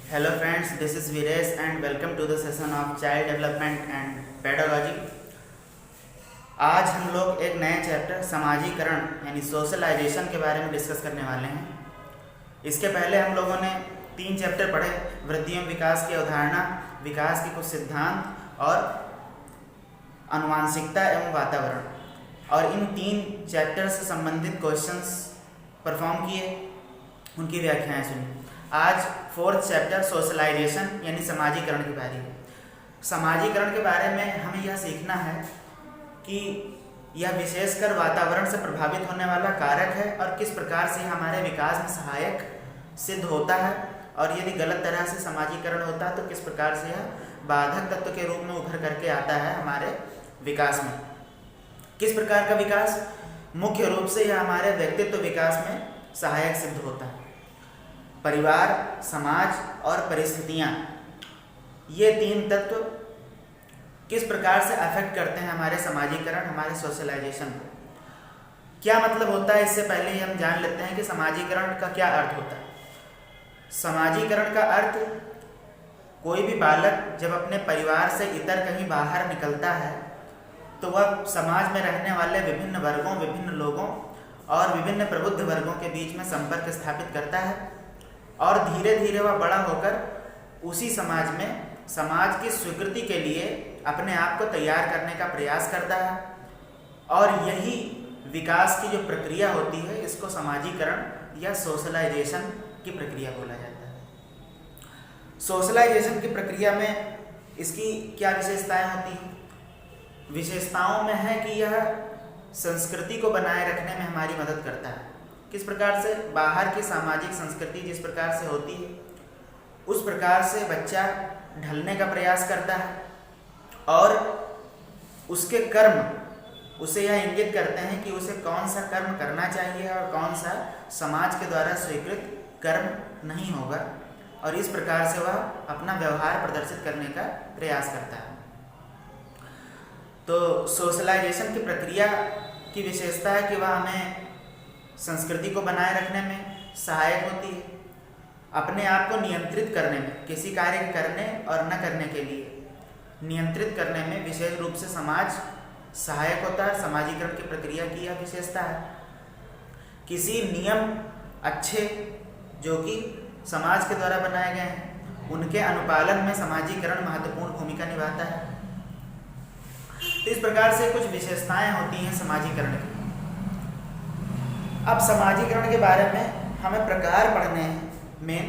Hello friends, this is Viresh and welcome to the session of Child Development and Pedagogy। आज हम लोग एक नए चैप्टर समाजीकरण यानी सोशलाइजेशन के बारे में डिस्कस करने वाले हैं। इसके पहले हम लोगों ने 3 चैप्टर पढ़े, वृद्धि एवं विकास की अवधारणा, विकास के कुछ सिद्धांत और आनुवांशिकता एवं वातावरण, और इन 3 चैप्टर से संबंधित क्वेश्चंस परफॉर्म किए, उनकी व्याख्याएं सुनी। आज 4th चैप्टर सोशलाइजेशन यानी समाजीकरण की बारी है। समाजीकरण के बारे में हमें यह सीखना है कि यह विशेषकर वातावरण से प्रभावित होने वाला कारक है और किस प्रकार से हमारे विकास में सहायक सिद्ध होता है, और यदि गलत तरह से समाजीकरण होता है तो किस प्रकार से यह बाधक तत्व के रूप में उभर करके आता है हमारे विकास में। किस प्रकार का विकास? मुख्य रूप से यह हमारे व्यक्तित्व विकास में सहायक सिद्ध होता है। परिवार, समाज और परिस्थितियाँ, ये 3 तत्व किस प्रकार से अफेक्ट करते हैं हमारे समाजीकरण, हमारे सोशलाइजेशन को। क्या मतलब होता है, इससे पहले ही हम जान लेते हैं कि समाजीकरण का क्या अर्थ होता है। समाजीकरण का अर्थ, कोई भी बालक जब अपने परिवार से इतर कहीं बाहर निकलता है तो वह समाज में रहने वाले विभिन्न वर्गों, विभिन्न लोगों और विभिन्न प्रबुद्ध वर्गों के बीच में संपर्क स्थापित करता है, और धीरे धीरे वह बड़ा होकर उसी समाज में समाज की स्वीकृति के लिए अपने आप को तैयार करने का प्रयास करता है, और यही विकास की जो प्रक्रिया होती है इसको समाजीकरण या सोशलाइजेशन की प्रक्रिया बोला जाता है। सोशलाइजेशन की प्रक्रिया में इसकी क्या विशेषताएं होती हैं? विशेषताओं में है कि यह संस्कृति को बनाए रखने में हमारी मदद करता है। किस प्रकार से? बाहर की सामाजिक संस्कृति जिस प्रकार से होती है उस प्रकार से बच्चा ढलने का प्रयास करता है, और उसके कर्म उसे यह इंगित करते हैं कि उसे कौन सा कर्म करना चाहिए और कौन सा समाज के द्वारा स्वीकृत कर्म नहीं होगा, और इस प्रकार से वह अपना व्यवहार प्रदर्शित करने का प्रयास करता है। तो सोशलाइजेशन की प्रक्रिया की विशेषता है कि वह हमें संस्कृति को बनाए रखने में सहायक होती है, अपने आप को नियंत्रित करने में, किसी कार्य करने और न करने के लिए नियंत्रित करने में विशेष रूप से समाज सहायक होता है। समाजीकरण की प्रक्रिया की यह विशेषता है। किसी नियम अच्छे जो कि समाज के द्वारा बनाए गए हैं उनके अनुपालन में समाजीकरण महत्वपूर्ण भूमिका निभाता है। तो इस प्रकार से कुछ विशेषताएं होती हैं समाजीकरण की। अब समाजीकरण के बारे में हमें प्रकार पढ़ने हैं। मेन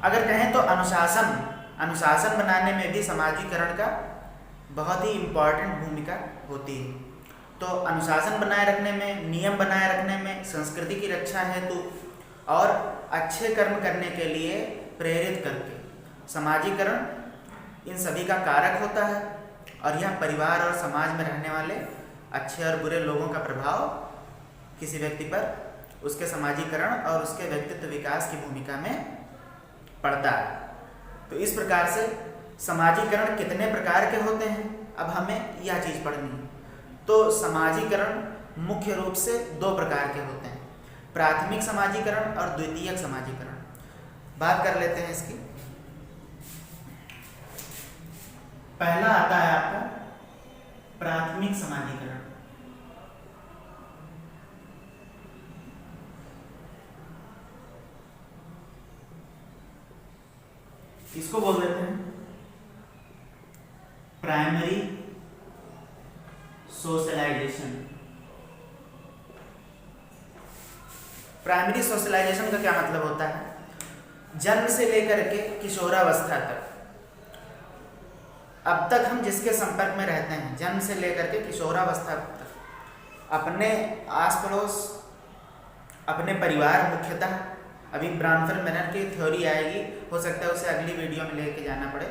अगर कहें तो अनुशासन बनाने में भी समाजीकरण का बहुत ही इम्पॉर्टेंट भूमिका होती है। तो अनुशासन बनाए रखने में, नियम बनाए रखने में, संस्कृति की रक्षा हेतु और अच्छे कर्म करने के लिए प्रेरित करके समाजीकरण इन सभी का कारक होता है, और यह परिवार और समाज में रहने वाले अच्छे और बुरे लोगों का प्रभाव किसी व्यक्ति पर उसके समाजीकरण और उसके व्यक्तित्व विकास की भूमिका में पड़ता है। तो इस प्रकार से समाजीकरण कितने प्रकार के होते हैं, अब हमें यह चीज़ पढ़नी है। तो समाजीकरण मुख्य रूप से 2 प्रकार के होते हैं, प्राथमिक समाजीकरण और द्वितीयक समाजीकरण। बात कर लेते हैं इसकी। पहला आता है आपका प्राथमिक समाजीकरण। इसको बोल देते हैं प्राइमरी सोशलाइजेशन। प्राइमरी सोशलाइजेशन का क्या मतलब होता है? जन्म से लेकर के किशोरावस्था तक, अब तक हम जिसके संपर्क में रहते हैं, जन्म से लेकर के किशोरावस्था तक, अपने आस पड़ोस, अपने परिवार, मुख्यतः अभी ब्रानफेल्ड मैनर की थ्योरी आएगी, हो सकता है उसे अगली वीडियो में लेके जाना पड़े।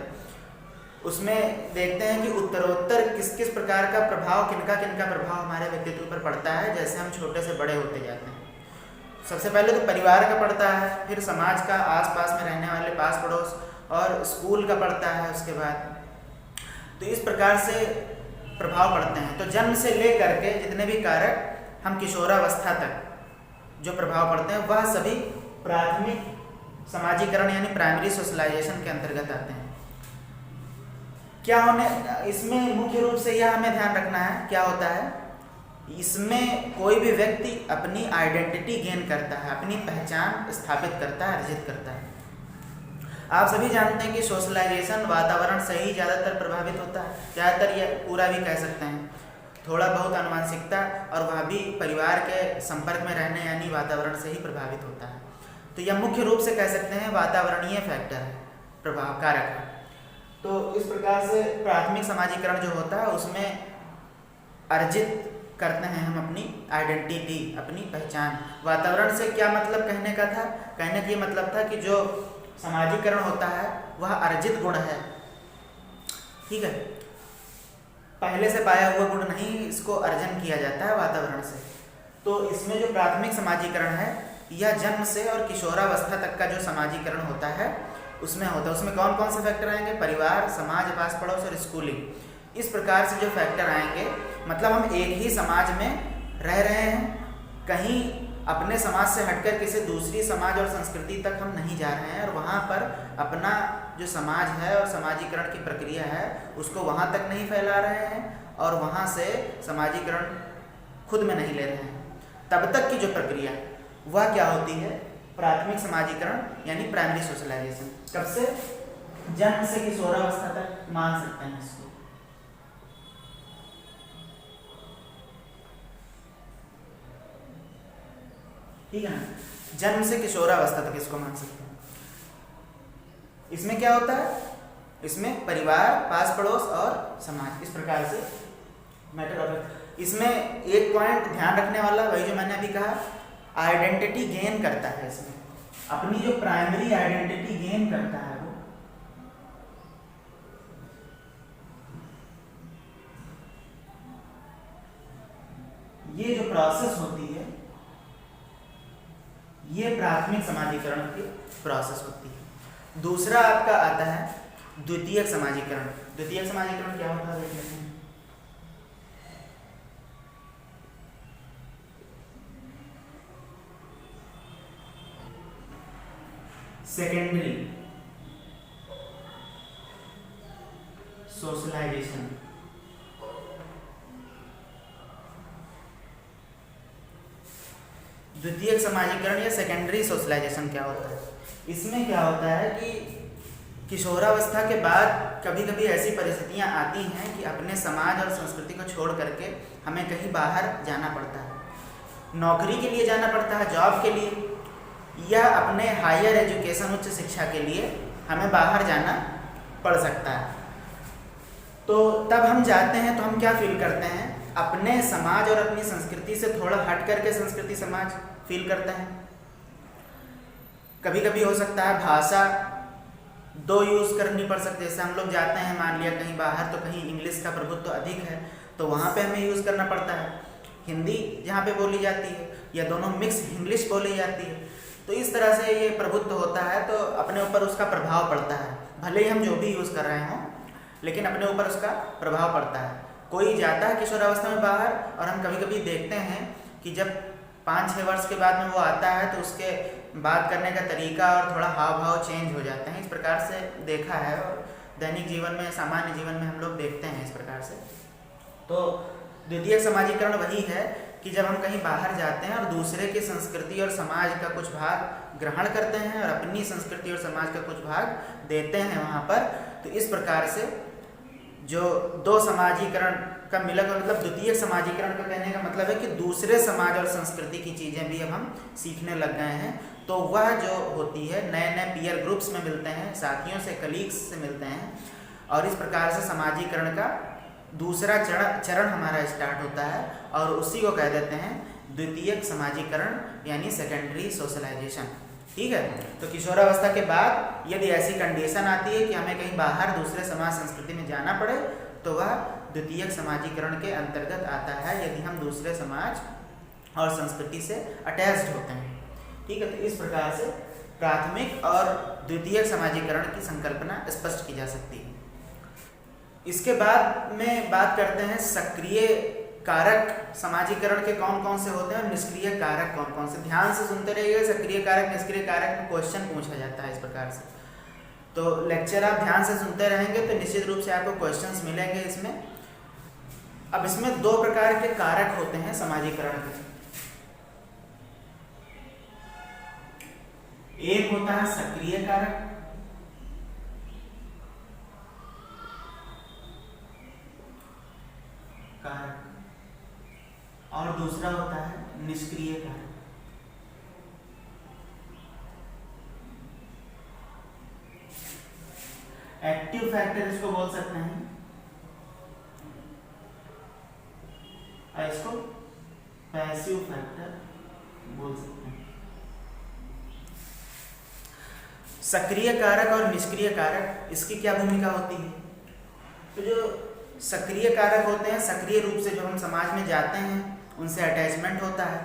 उसमें देखते हैं कि उत्तरोत्तर किस किस प्रकार का प्रभाव, किनका किनका प्रभाव हमारे व्यक्तित्व पर पड़ता है जैसे हम छोटे से बड़े होते जाते हैं। सबसे पहले तो परिवार का पड़ता है, फिर समाज का, आसपास में रहने वाले पास पड़ोस, और स्कूल का पड़ता है उसके बाद। तो इस प्रकार से प्रभाव पड़ते हैं। तो जन्म से लेकर के जितने भी कारक हम किशोरावस्था तक जो प्रभाव पड़ते हैं वह सभी प्राथमिक समाजीकरण यानी प्राइमरी सोशलाइजेशन के अंतर्गत आते हैं। क्या होने इसमें मुख्य रूप से यह हमें ध्यान रखना है, क्या होता है इसमें कोई भी व्यक्ति अपनी आइडेंटिटी गेन करता है, अपनी पहचान स्थापित करता है, अर्जित करता है। आप सभी जानते हैं कि सोशलाइजेशन वातावरण से ही ज़्यादातर प्रभावित होता है, ज़्यादातर यह पूरा भी कह सकते हैं, थोड़ा बहुत आनुवंशिकता और वह भी परिवार के संपर्क में रहने यानी वातावरण से ही प्रभावित होता है। तो यह मुख्य रूप से कह सकते हैं वातावरणीय फैक्टर है, प्रभाव कारक है। तो इस प्रकार से प्राथमिक समाजीकरण जो होता है उसमें अर्जित करते हैं हम अपनी आइडेंटिटी, अपनी पहचान। वातावरण से क्या मतलब कहने का था, कहने का ये मतलब था कि जो समाजीकरण होता है वह अर्जित गुण है, ठीक है, पहले से पाया हुआ गुण नहीं, इसको अर्जन किया जाता है वातावरण से। तो इसमें जो प्राथमिक समाजीकरण है यह जन्म से और किशोरावस्था तक का जो समाजीकरण होता है उसमें होता है। उसमें कौन कौन से फैक्टर आएंगे, परिवार, समाज, पास पड़ोस और स्कूलिंग। इस प्रकार से जो फैक्टर आएंगे मतलब हम एक ही समाज में रह रहे हैं, कहीं अपने समाज से हटकर किसी दूसरी समाज और संस्कृति तक हम नहीं जा रहे हैं और वहाँ पर अपना जो समाज है और समाजीकरण की प्रक्रिया है उसको वहाँ तक नहीं फैला रहे हैं और वहाँ से समाजीकरण खुद में नहीं ले रहे हैं। तब तक की जो प्रक्रिया वह क्या होती है, प्राथमिक समाजीकरण यानी प्राइमरी सोशलाइजेशन। कब से, जन्म से किशोरावस्था तक मान सकते हैं इसको। ठीक है ना, जन्म से किशोरावस्था तक इसको मान सकते हैं। इसमें क्या होता है, इसमें परिवार, पास पड़ोस और समाज, इस प्रकार से मैटर ऑफ। इसमें एक पॉइंट ध्यान रखने वाला वही जो मैंने अभी कहा, आइडेंटिटी गेन करता है। इसमें अपनी जो प्राइमरी आइडेंटिटी गेन करता है वो ये जो प्रोसेस होती है ये प्राथमिक समाजीकरण की प्रोसेस होती है। दूसरा आपका आता है द्वितीयक समाजीकरण। द्वितीयक समाजीकरण क्या होता है देख लेते हैं। Secondary socialisation. द्वितीयक समाजीकरण या सेकेंडरी सोशलाइजेशन क्या होता है, इसमें क्या होता है कि किशोरावस्था के बाद कभी कभी ऐसी परिस्थितियां आती हैं कि अपने समाज और संस्कृति को छोड़ करके हमें कहीं बाहर जाना पड़ता है, नौकरी के लिए जाना पड़ता है, जॉब के लिए, या अपने हायर एजुकेशन, उच्च शिक्षा के लिए हमें बाहर जाना पड़ सकता है। तो तब हम जाते हैं तो हम क्या फील करते हैं, अपने समाज और अपनी संस्कृति से थोड़ा हट करके संस्कृति समाज फील करते हैं। कभी कभी हो सकता है भाषा दो यूज़ करनी पड़ सकती है। जैसे हम लोग जाते हैं मान लिया कहीं बाहर तो कहीं इंग्लिश का प्रभुत्व तो अधिक है तो वहाँ पे हमें यूज़ करना पड़ता है, हिंदी जहाँ पे बोली जाती है या दोनों मिक्स इंग्लिश बोली जाती है। तो इस तरह से ये प्रभुत्व होता है तो अपने ऊपर उसका प्रभाव पड़ता है, भले ही हम जो भी यूज़ कर रहे हों लेकिन अपने ऊपर उसका प्रभाव पड़ता है। कोई जाता है किशोरावस्था में बाहर और हम कभी कभी देखते हैं कि जब 5-6 वर्ष के बाद में वो आता है तो उसके बात करने का तरीका और थोड़ा हाव भाव चेंज हो जाते हैं। इस प्रकार से देखा है और दैनिक जीवन में, सामान्य जीवन में हम लोग देखते हैं इस प्रकार से। तो द्वितीयक समाजीकरण वही है कि जब हम कहीं बाहर जाते हैं और दूसरे की संस्कृति और समाज का कुछ भाग ग्रहण करते हैं और अपनी संस्कृति और समाज का कुछ भाग देते हैं वहाँ पर। तो इस प्रकार से जो दो समाजीकरण का मिलन मतलब द्वितीय समाजीकरण का कहने का मतलब है कि दूसरे समाज और संस्कृति की चीज़ें भी अब हम सीखने लग गए हैं। तो वह जो होती है नए नए पीयर ग्रुप्स में मिलते हैं, साथियों से, कलीग्स से मिलते हैं और इस प्रकार से समाजीकरण का दूसरा चरण हमारा स्टार्ट होता है और उसी को कह देते हैं द्वितीयक समाजीकरण यानी सेकेंडरी सोशलाइजेशन। ठीक है, तो किशोरावस्था के बाद यदि ऐसी कंडीशन आती है कि हमें कहीं बाहर दूसरे समाज संस्कृति में जाना पड़े तो वह द्वितीयक समाजीकरण के अंतर्गत आता है यदि हम दूसरे समाज और संस्कृति से अटैच्ड होते हैं। ठीक है, तो इस प्रकार से प्राथमिक और द्वितीयक समाजीकरण की संकल्पना स्पष्ट की जा सकती है। इसके बाद में बात करते हैं सक्रिय कारक समाजीकरण के कौन कौन से होते हैं और निष्क्रिय कारक कौन कौन से, ध्यान से सुनते रहिएगा। सक्रिय कारक निष्क्रिय कारक में क्वेश्चन पूछा जाता है इस प्रकार से। तो लेक्चर आप ध्यान से सुनते रहेंगे तो निश्चित रूप से आपको क्वेश्चंस मिलेंगे इसमें। अब इसमें दो प्रकार के कारक होते हैं समाजीकरण के। एक होता है सक्रिय कारक और दूसरा होता है निष्क्रिय कारक। एक्टिव फैक्टर इसको बोल सकते हैं और इसको पैसिव फैक्टर बोल सकते हैं। सक्रिय कारक और निष्क्रिय कारक, इसकी क्या भूमिका होती है? तो जो सक्रिय कारक होते हैं, सक्रिय रूप से जो हम समाज में जाते हैं उनसे अटैचमेंट होता है,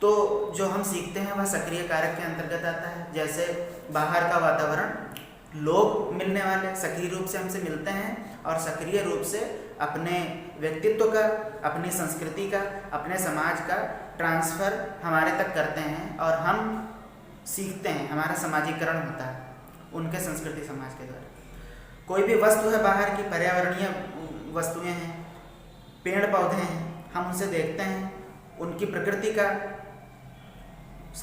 तो जो हम सीखते हैं वह सक्रिय कारक के अंतर्गत आता है। जैसे बाहर का वातावरण, लोग मिलने वाले सक्रिय रूप से हमसे मिलते हैं और सक्रिय रूप से अपने व्यक्तित्व का, अपनी संस्कृति का, अपने समाज का ट्रांसफ़र हमारे तक करते हैं और हम सीखते हैं, हमारा समाजीकरण होता है उनके संस्कृति समाज के द्वारा। कोई भी वस्तु है बाहर की, पर्यावरणीय वस्तुएं हैं, पेड़ पौधे हैं, हम उनसे देखते हैं, उनकी प्रकृति का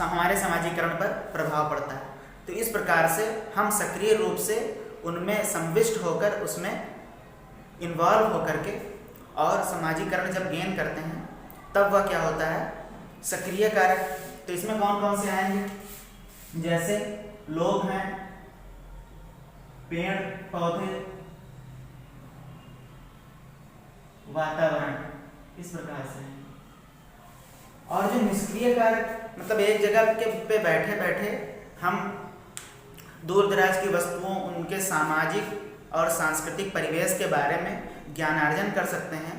हमारे समाजीकरण पर प्रभाव पड़ता है। तो इस प्रकार से हम सक्रिय रूप से उनमें संविष्ट होकर, उसमें इन्वॉल्व होकर के और समाजीकरण जब गेन करते हैं तब वह क्या होता है? सक्रिय कारक। तो इसमें कौन कौन से आएंगे? जैसे लोग हैं, पेड़ पौधे, वातावरण, इस प्रकार से। और जो निष्क्रिय कारक, मतलब एक जगह पे बैठे बैठे हम दूर दराज की वस्तुओं, उनके सामाजिक और सांस्कृतिक परिवेश के बारे में ज्ञानार्जन कर सकते हैं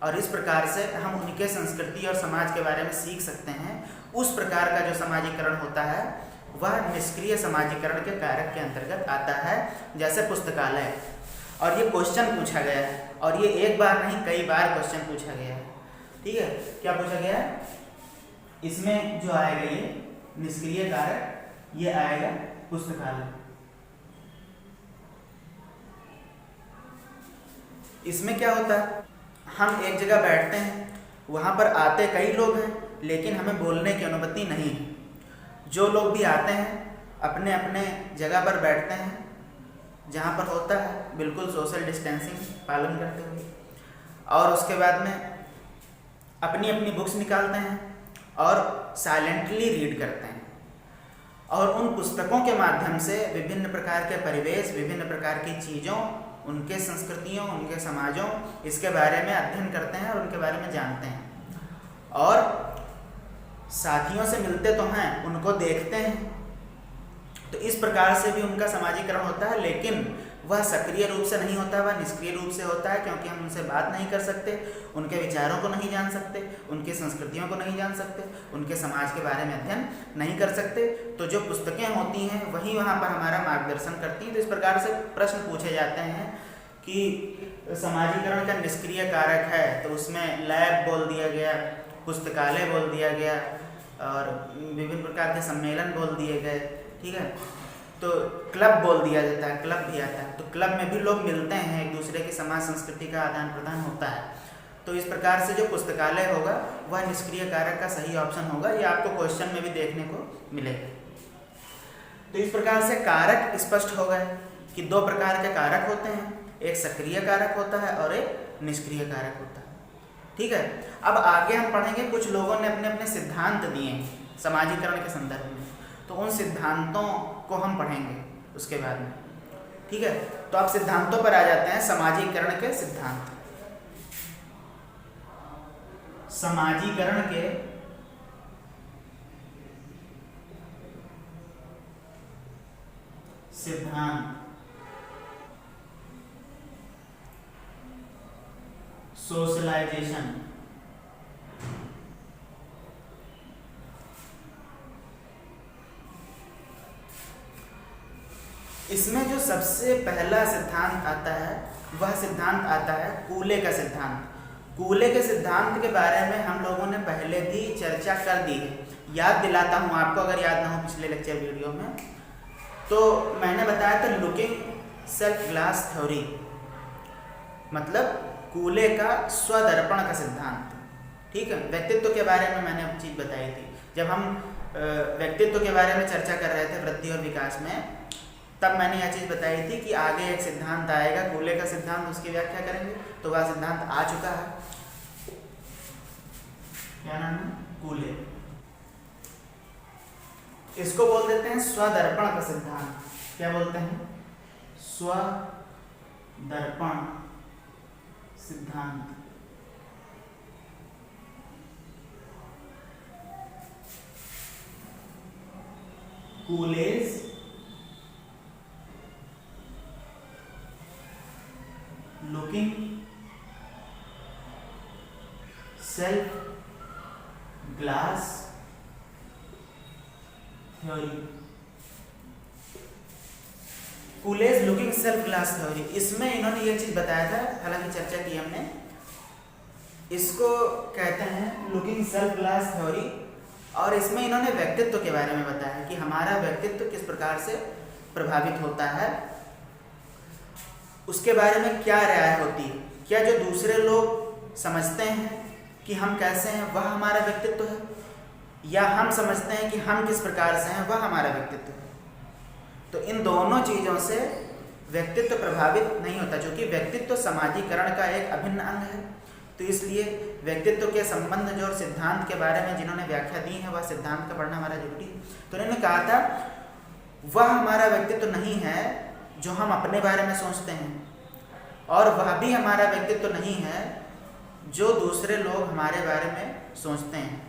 और इस प्रकार से हम उनके संस्कृति और समाज के बारे में सीख सकते हैं। उस प्रकार का जो समाजीकरण होता है वह निष्क्रिय समाजीकरण के कारक के अंतर्गत आता है। जैसे पुस्तकालय, और ये क्वेश्चन पूछा गया है और ये एक बार नहीं कई बार क्वेश्चन पूछा गया है। ठीक है, क्या पूछा गया है? इसमें जो आएगा ये निष्क्रिय कारक, ये आएगा पुस्तकालय। इसमें क्या होता है? हम एक जगह बैठते हैं, वहाँ पर आते कई लोग हैं लेकिन हमें बोलने की अनुमति नहीं है। जो लोग भी आते हैं अपने अपने जगह पर बैठते हैं, जहाँ पर होता है बिल्कुल सोशल डिस्टेंसिंग पालन करते हुए, और उसके बाद में अपनी अपनी बुक्स निकालते हैं और साइलेंटली रीड करते हैं और उन पुस्तकों के माध्यम से विभिन्न प्रकार के परिवेश, विभिन्न प्रकार की चीज़ों, उनके संस्कृतियों, उनके समाजों, इसके बारे में अध्ययन करते हैं और उनके बारे में जानते हैं। और साथियों से मिलते तो हैं, उनको देखते हैं, तो इस प्रकार से भी उनका समाजीकरण होता है। लेकिन वह सक्रिय रूप से नहीं होता, वह निष्क्रिय रूप से होता है, क्योंकि हम उनसे बात नहीं कर सकते, उनके विचारों को नहीं जान सकते, उनकी संस्कृतियों को नहीं जान सकते, उनके समाज के बारे में अध्ययन नहीं कर सकते। तो जो पुस्तकें होती हैं वही वहाँ पर हमारा मार्गदर्शन करती हैं। तो इस प्रकार से प्रश्न पूछे जाते हैं कि समाजीकरण का निष्क्रिय कारक है, तो उसमें लैब बोल दिया गया, पुस्तकालय बोल दिया गया और विभिन्न प्रकार के सम्मेलन बोल दिए गए। ठीक है, तो क्लब बोल दिया जाता है, क्लब भी आता है। तो क्लब में भी लोग मिलते हैं, एक दूसरे की समाज संस्कृति का आदान प्रदान होता है। तो इस प्रकार से जो पुस्तकालय होगा वह निष्क्रिय कारक का सही ऑप्शन होगा। ये आपको क्वेश्चन में भी देखने को मिलेगा। तो इस प्रकार से कारक स्पष्ट हो गए कि दो प्रकार के कारक होते हैं, एक सक्रिय कारक होता है और एक निष्क्रिय कारक होता है। ठीक है, अब आगे हम पढ़ेंगे, कुछ लोगों ने अपने अपने सिद्धांत दिए हैं समाजीकरण के संदर्भ में, तो उन सिद्धांतों को हम पढ़ेंगे उसके बाद में। ठीक है, तो अब सिद्धांतों पर आ जाते हैं। समाजीकरण के सिद्धांत। समाजीकरण के सिद्धांत। सोशलाइजेशन, इसमें जो सबसे पहला सिद्धांत आता है वह सिद्धांत आता है कूले का सिद्धांत। कूले के सिद्धांत के बारे में हम लोगों ने पहले भी चर्चा कर दी है। याद दिलाता हूँ आपको, अगर याद ना हो पिछले लेक्चर वीडियो में, तो मैंने बताया था लुकिंग सेल्फ ग्लास थ्योरी, मतलब कूले का स्वदर्पण का सिद्धांत। ठीक है, व्यक्तित्व के बारे में मैंने चीज़ बताई थी। जब हम व्यक्तित्व के बारे में चर्चा कर रहे थे वृद्धि और विकास में, तब मैंने यह चीज़ बताई थी कि आगे एक सिद्धांत आएगा कूले का सिद्धांत, उसकी व्याख्या करेंगे। तो वह सिद्धांत आ चुका है, क्या नाम है, कूले। इसको बोल देते हैं स्वदर्पण का सिद्धांत। क्या बोलते हैं? स्वदर्पण सिद्धांत। Cooley's looking self glass theory. Cooley's looking self glass theory, इसमें इन्होंने ये चीज बताया था, हालांकि चर्चा की हमने, इसको कहते हैं लुकिंग सेल्फ ग्लास थ्योरी। और इसमें इन्होंने व्यक्तित्व के बारे में बताया कि हमारा व्यक्तित्व किस प्रकार से प्रभावित होता है, उसके बारे में क्या राय होती है। क्या जो दूसरे लोग समझते हैं कि हम कैसे हैं वह हमारा व्यक्तित्व है, या हम समझते हैं कि हम किस प्रकार से हैं वह हमारा व्यक्तित्व है। तो इन दोनों चीज़ों से व्यक्तित्व प्रभावित नहीं होता, क्योंकि व्यक्तित्व समाजीकरण का एक अभिन्न अंग है। तो इसलिए व्यक्तित्व के संबंध जो सिद्धांत के बारे में जिन्होंने व्याख्या दी है, वह सिद्धांत का पढ़ना हमारा जरूरी है। तो उन्होंने कहा था वह हमारा व्यक्तित्व नहीं है जो हम अपने बारे में सोचते हैं, और वह भी हमारा व्यक्तित्व नहीं है जो दूसरे लोग हमारे बारे में सोचते हैं।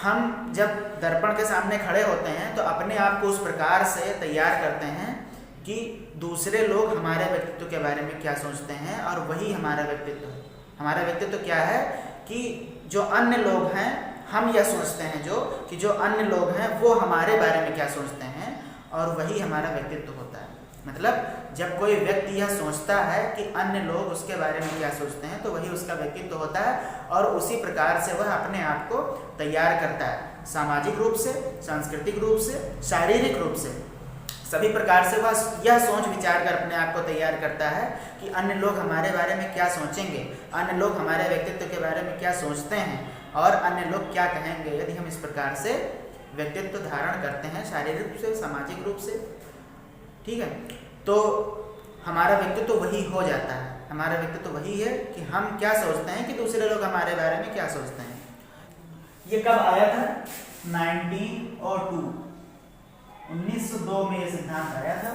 हम जब दर्पण के सामने खड़े होते हैं तो अपने आप को उस प्रकार से तैयार करते हैं कि दूसरे लोग हमारे व्यक्तित्व के बारे में क्या सोचते हैं, और वही हमारा व्यक्तित्व है। हमारा व्यक्तित्व क्या है कि जो अन्य लोग हैं, हम यह सोचते हैं कि जो अन्य लोग हैं वो हमारे बारे में क्या सोचते हैं, और वही हमारा व्यक्तित्व होता है। मतलब जब कोई व्यक्ति यह सोचता है कि अन्य लोग उसके बारे में क्या सोचते हैं, तो वही उसका व्यक्तित्व होता है, और उसी प्रकार से वह अपने आप को तैयार करता है, सामाजिक रूप से, सांस्कृतिक रूप से, शारीरिक रूप से, सभी प्रकार से वह यह सोच विचार कर अपने आप को तैयार करता है कि अन्य लोग हमारे बारे में क्या सोचेंगे, अन्य लोग हमारे व्यक्तित्व के बारे में क्या सोचते हैं, और अन्य लोग क्या कहेंगे यदि हम इस प्रकार से व्यक्तित्व धारण करते हैं, शारीरिक रूप से, सामाजिक रूप से। ठीक है, तो हमारा व्यक्तित्व वही हो जाता है। हमारा व्यक्तित्व वही है कि हम क्या सोचते हैं, कि दूसरे लोग हमारे बारे में क्या सोचते हैं। ये कब आया था? 1902 में ये सिद्धांत आया था,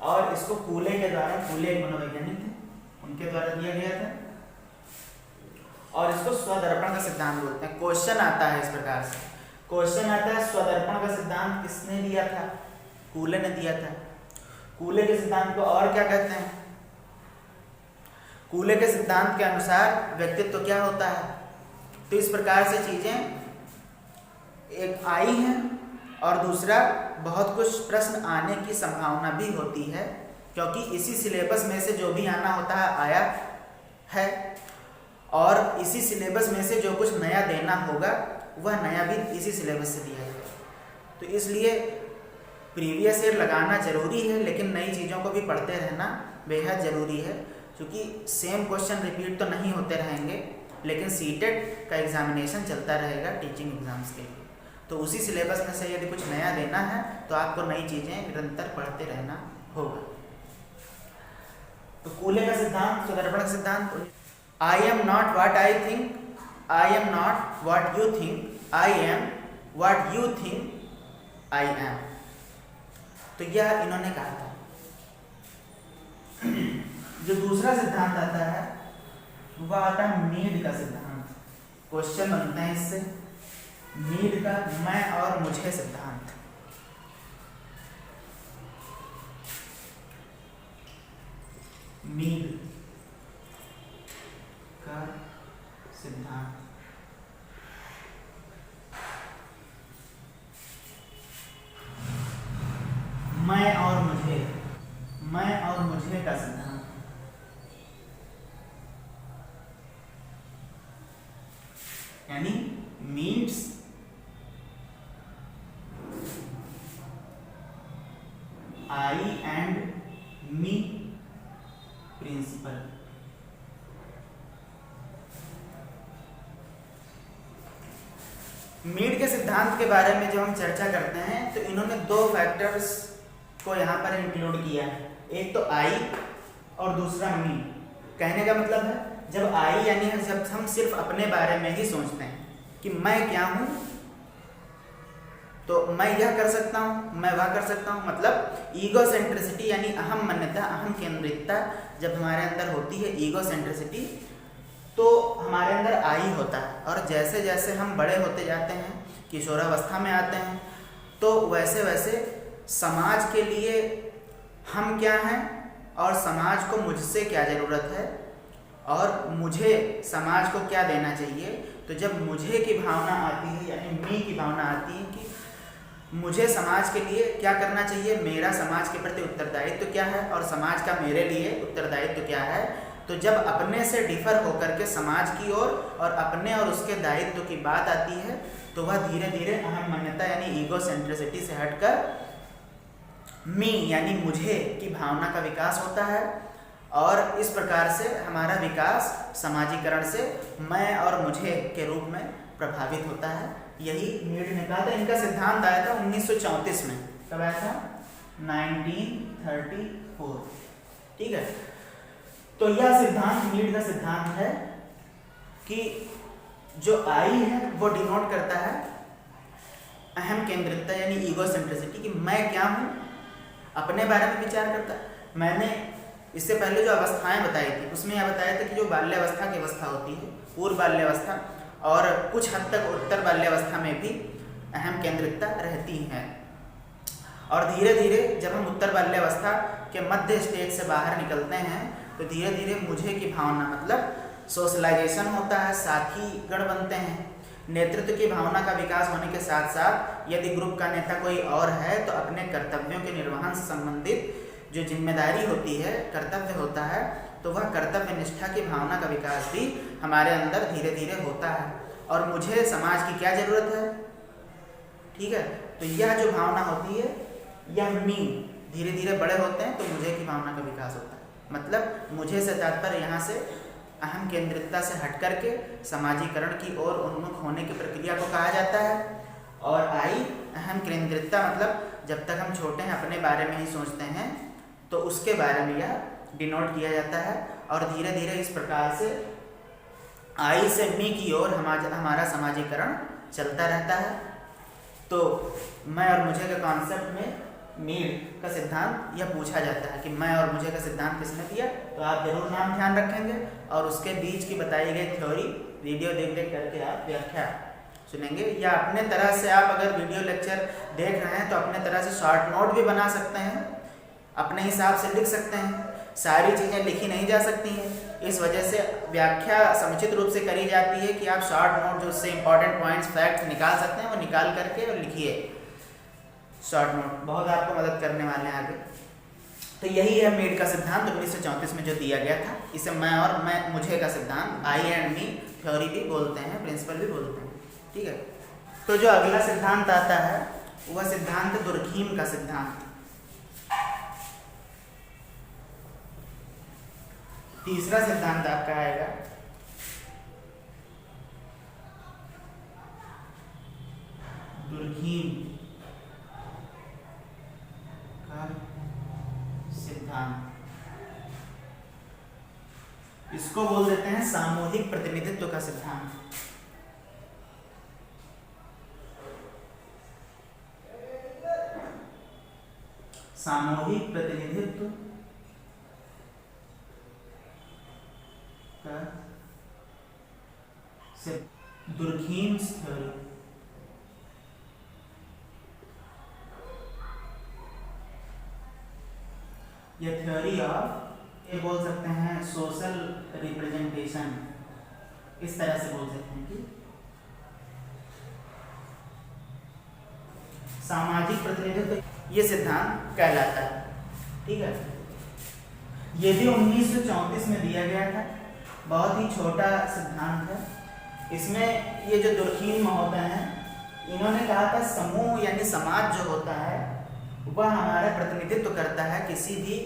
और इसको कूले के द्वारा, कूले एक मनोवैज्ञानिक थे, उनके द्वारा दिया गया था, और इसको स्वदर्पण का सिद्धांत बोलते हैं। क्वेश्चन आता है इस प्रकार से, क्वेश्चन आता है स्वदर्पण का सिद्धांत किसने दिया था? कूले ने दिया था। कूले के सिद्धांत को और क्या कहते हैं? कूले के सिद्धांत के अनुसार व्यक्तित्व क्या होता है? तो इस प्रकार से चीजें एक आई हैं, और दूसरा बहुत कुछ प्रश्न आने की संभावना भी होती है, क्योंकि इसी सिलेबस में से जो भी आना होता है आया है, और इसी सिलेबस में से जो कुछ नया देना होगा वह नया भी इसी सिलेबस से दिया जाएगा। तो इसलिए प्रीवियस ईयर लगाना जरूरी है, लेकिन नई चीज़ों को भी पढ़ते रहना बेहद ज़रूरी है, क्योंकि सेम क्वेश्चन रिपीट तो नहीं होते रहेंगे, लेकिन सीटेट का एग्जामिनेशन चलता रहेगा टीचिंग एग्जाम्स के लिए। तो उसी सिलेबस में से यदि कुछ नया देना है तो आपको नई चीज़ें निरंतर पढ़ते रहना होगा। तो कूले का सिद्धांत, स्वदर्पण का सिद्धांत, I am not what I think, I am not what you think, I am what you think I am. तो यह इन्होंने कहा था। जो दूसरा सिद्धांत आता है वह आता है मीड का सिद्धांत। क्वेश्चन बनते हैं इससे, मीड का मैं और मुझे सिद्धांत। मीड का सिद्धांत, मैं और मुझे, मैं और मुझे का सिद्धांत। आई एंड मी प्रिंसिपल। मीड के सिद्धांत के बारे में जब हम चर्चा करते हैं तो इन्होंने दो फैक्टर्स को यहाँ पर इंक्लूड किया है, एक तो आई और दूसरा मी। कहने का मतलब है जब आई यानी जब हम सिर्फ अपने बारे में ही सोचते हैं कि मैं क्या हूँ, तो मैं यह कर सकता हूँ, मैं वह कर सकता हूँ, मतलब ईगो सेंट्रिसिटी यानी अहम मान्यता, अहम केंद्रितता जब हमारे अंदर होती है, ईगो सेंट्रिसिटी, तो हमारे अंदर आई होता है। और जैसे जैसे हम बड़े होते जाते हैं, किशोरावस्था में आते हैं, तो वैसे वैसे समाज के लिए हम क्या हैं और समाज को मुझसे क्या ज़रूरत है और मुझे समाज को क्या देना चाहिए। तो जब मुझे की भावना आती है यानी मी की भावना आती है कि मुझे समाज के लिए क्या करना चाहिए, मेरा समाज के प्रति उत्तरदायित्व क्या है और समाज का मेरे लिए उत्तरदायित्व क्या है, तो जब अपने से डिफर होकर के समाज की ओर और अपने और उसके दायित्व की बात आती है तो वह धीरे धीरे अहम मान्यता यानी ईगो सेंट्रिसिटी से हटकर मी यानी मुझे की भावना का विकास होता है। और इस प्रकार से हमारा विकास समाजीकरण से मैं और मुझे के रूप में प्रभावित होता है। यही मीड ने कहा था। इनका सिद्धांत आया था 1934 में। कब आया था? 1934। ठीक है। तो यह सिद्धांत मीड का सिद्धांत है कि जो आई है वो डिनोट करता है अहम केंद्रितता यानी ईगो सेंट्रिसिटी, कि मैं क्या हूँ, अपने बारे में विचार करता है। मैंने इससे पहले जो अवस्थाएं बताई थी उसमें यह बताया था कि जो बाल्यावस्था की अवस्था होती है, पूर्व बाल्यावस्था और कुछ हद तक उत्तर बाल्यावस्था में भी अहम केंद्रितता रहती है। और धीरे धीरे जब हम उत्तर बाल्यावस्था के मध्य स्टेज से बाहर निकलते हैं तो धीरे धीरे मुझे की भावना मतलब सोशलाइजेशन होता है, साथी गण बनते हैं, नेतृत्व की भावना का विकास होने के साथ साथ यदि ग्रुप का नेता कोई और है तो अपने कर्तव्यों के निर्वहन से संबंधित जो जिम्मेदारी होती है, कर्तव्य होता है, तो वह कर्तव्य निष्ठा की भावना का विकास भी हमारे अंदर धीरे धीरे होता है। और मुझे समाज की क्या ज़रूरत है, ठीक है, तो यह जो भावना होती है यह मी धीरे धीरे बड़े होते हैं तो मुझे की भावना का विकास होता है। मतलब मुझे से तात्पर्य यहाँ से अहम केंद्रितता से हट करके समाजीकरण की ओर उन्मुख होने की प्रक्रिया को कहा जाता है। और आई अहम केंद्रितता मतलब जब तक हम छोटे हैं अपने बारे में ही सोचते हैं तो उसके बारे में यह डिनोट किया जाता है। और धीरे धीरे इस प्रकार से आई से मी की ओर हमारा समाजीकरण चलता रहता है। तो मैं और मुझे के कॉन्सेप्ट में मीड का सिद्धांत यह पूछा जाता है कि मैं और मुझे का सिद्धांत किसने दिया, तो आप जरूर नाम ध्यान रखेंगे और उसके बीच की बताई गई थ्योरी वीडियो देख देख करके आप व्याख्या सुनेंगे। या अपने तरह से आप अगर वीडियो लेक्चर देख रहे हैं तो अपने तरह से शॉर्ट नोट भी बना सकते हैं, अपने हिसाब से लिख सकते हैं। सारी चीज़ें लिखी नहीं जा सकती हैं, इस वजह से व्याख्या समुचित रूप से करी जाती है कि आप शॉर्ट नोट जो उससे इंपॉर्टेंट पॉइंट्स फैक्ट्स निकाल सकते हैं वो निकाल करके और लिखिए। शॉर्ट नोट बहुत आपको मदद करने वाले हैं आगे। तो यही है मीड का सिद्धांत 1934 में जो दिया गया था। इसे मैं और मुझे का सिद्धांत, आई एंड मी थ्योरी भी बोलते हैं, प्रिंसिपल भी बोलते हैं। ठीक है। तो जो अगला सिद्धांत आता है वह सिद्धांत दुर्खीम का सिद्धांत। तीसरा सिद्धांत आपका आएगा दुर्खीम का सिद्धांत। इसको बोल देते हैं सामूहिक प्रतिनिधित्व का सिद्धांत। सामूहिक प्रतिनिधित्व का दुर्खीम्स थ्योरी। यह थ्योरी ऑफ, ये बोल सकते हैं सोशल रिप्रेजेंटेशन, इस तरह से बोल सकते हैं कि सामाजिक प्रतिनिधित्व ये सिद्धांत कहलाता है। ठीक है। ये भी 1934 में दिया गया था, बहुत ही छोटा सिद्धांत है। इसमें ये जो दुर्खीम महोदय हैं इन्होंने कहा था समूह यानी समाज जो होता है वह हमारा प्रतिनिधित्व करता है किसी भी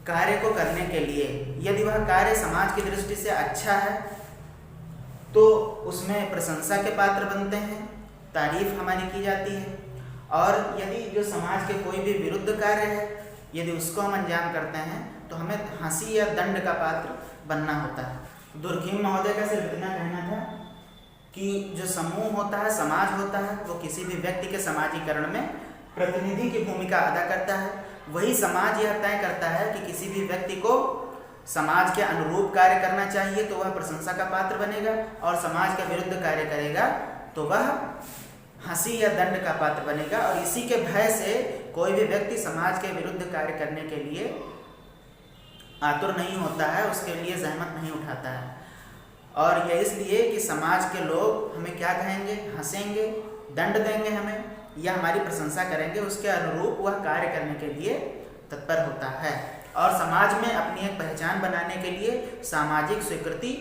कार्य को करने के लिए। यदि वह कार्य समाज की दृष्टि से अच्छा है तो उसमें प्रशंसा के पात्र बनते हैं, तारीफ हमारी की जाती है। और यदि जो समाज के कोई भी विरुद्ध कार्य है, यदि उसको हम अंजाम करते हैं तो हमें हंसी या दंड का पात्र बनना होता है। दुर्खीम महोदय का सिर्फ इतना कहना था कि जो समूह होता है, समाज होता है, वो किसी भी व्यक्ति के समाजीकरण में प्रतिनिधि की भूमिका अदा करता है। वही समाज यह तय करता है कि किसी भी व्यक्ति को समाज के अनुरूप कार्य करना चाहिए तो वह प्रशंसा का पात्र बनेगा, और समाज के विरुद्ध कार्य करेगा तो वह हंसी या दंड का पात्र बनेगा। और इसी के भय से कोई भी व्यक्ति समाज के विरुद्ध कार्य करने के लिए आतुर नहीं होता है, उसके लिए जहमत नहीं उठाता है। और यह इसलिए कि समाज के लोग हमें क्या कहेंगे, हंसेंगे, दंड देंगे हमें या हमारी प्रशंसा करेंगे, उसके अनुरूप वह कार्य करने के लिए तत्पर होता है। और समाज में अपनी एक पहचान बनाने के लिए सामाजिक स्वीकृति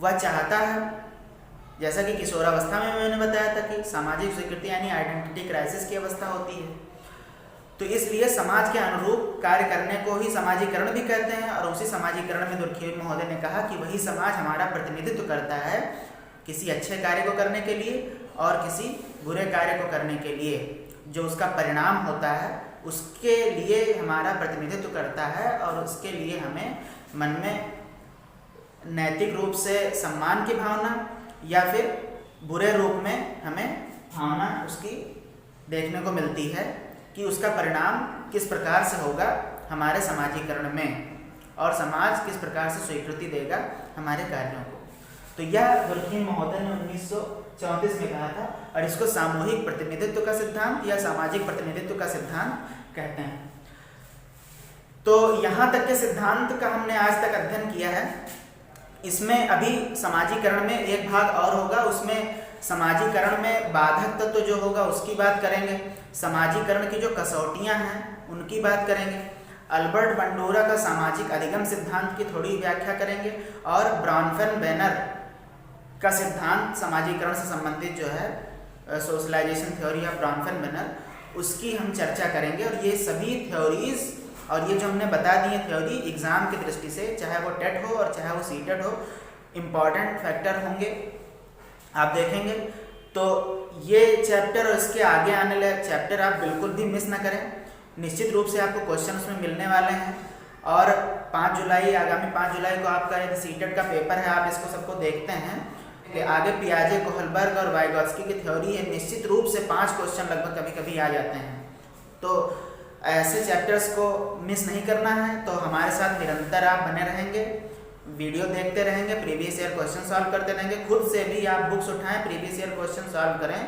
वह चाहता है। जैसा कि किशोरावस्था में मैंने बताया था कि सामाजिक स्वीकृति यानी आइडेंटिटी क्राइसिस की अवस्था होती है। तो इसलिए समाज के अनुरूप कार्य करने को ही समाजीकरण भी कहते हैं। और उसी समाजीकरण में दुर्खीम महोदय ने कहा कि वही समाज हमारा प्रतिनिधित्व करता है किसी अच्छे कार्य को करने के लिए और किसी बुरे कार्य को करने के लिए। जो उसका परिणाम होता है उसके लिए हमारा प्रतिनिधित्व करता है, और उसके लिए हमें मन में नैतिक रूप से सम्मान की भावना या फिर बुरे रूप में हमें भावना उसकी देखने को मिलती है कि उसका परिणाम किस प्रकार से होगा हमारे समाजीकरण में, और समाज किस प्रकार से स्वीकृति देगा हमारे कार्यों को। तो यह दुर्खीम महोदय ने 1934 में कहा था, और इसको सामूहिक प्रतिनिधित्व का सिद्धांत या सामाजिक प्रतिनिधित्व का सिद्धांत कहते हैं। तो यहाँ तक के सिद्धांत का हमने आज तक अध्ययन किया है। इसमें अभी समाजीकरण में एक भाग और होगा, उसमें समाजीकरण में बाधक तत्व जो होगा उसकी बात करेंगे, समाजीकरण की जो कसौटियां हैं उनकी बात करेंगे, अल्बर्ट बंडूरा का सामाजिक अधिगम सिद्धांत की थोड़ी व्याख्या करेंगे, और ब्राउनफेन बेनर का सिद्धांत समाजीकरण से संबंधित जो है सोशलाइजेशन थ्योरी ऑफ ब्राउनफेन बेनर, उसकी हम चर्चा करेंगे। और ये सभी थ्योरीज और ये जो हमने बता दिए थ्योरी एग्जाम की दृष्टि से, चाहे वो टेट हो और चाहे वो सीटेट हो, इम्पॉर्टेंट फैक्टर होंगे, आप देखेंगे। तो ये चैप्टर और इसके आगे आने वाले चैप्टर आप बिल्कुल भी मिस ना करें। निश्चित रूप से आपको क्वेश्चन उसमें मिलने वाले हैं। और 5 जुलाई आगामी 5 जुलाई को आपका यदि सीटेट का पेपर है, आप इसको सबको देखते हैं कि आगे पियाजे, कोहलबर्ग और वाइगॉत्स्की की थ्योरी है। निश्चित रूप से 5 क्वेश्चन लगभग कभी कभी आ जाते हैं। तो ऐसे चैप्टर्स को मिस नहीं करना है। तो हमारे साथ निरंतर आप बने रहेंगे, वीडियो देखते रहेंगे, प्रीवियस ईयर क्वेश्चन सॉल्व करते रहेंगे। खुद से भी आप बुक्स उठाएं, प्रीवियस ईयर क्वेश्चन सॉल्व करें।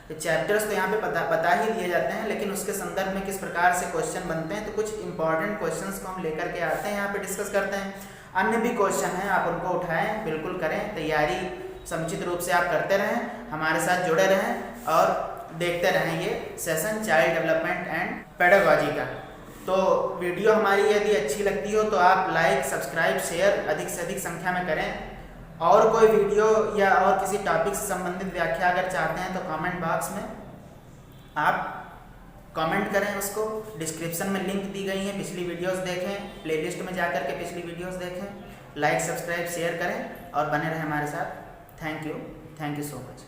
तो चैप्टर्स तो यहाँ पे बता ही दिए जाते हैं, लेकिन उसके संदर्भ में किस प्रकार से क्वेश्चन बनते हैं, तो कुछ इंपॉर्टेंट क्वेश्चंस को हम लेकर के आते हैं, यहाँ पे डिस्कस करते हैं। अन्य भी क्वेश्चन हैं, आप उनको उठाएं, बिल्कुल करें, तैयारी समुचित रूप से आप करते रहें, हमारे साथ जुड़े रहें और देखते रहें ये session child development and pedagogy का। तो वीडियो हमारी यदि अच्छी लगती हो तो आप लाइक, सब्सक्राइब, शेयर अधिक से अधिक संख्या में करें। और कोई वीडियो या और किसी टॉपिक से संबंधित व्याख्या अगर चाहते हैं तो कमेंट बॉक्स में आप कमेंट करें, उसको डिस्क्रिप्शन में लिंक दी गई है, पिछली वीडियोस देखें, प्लेलिस्ट में जाकर के पिछली वीडियोस देखें, लाइक, सब्सक्राइब, शेयर करें और बने रहें हमारे साथ। Thank you so much.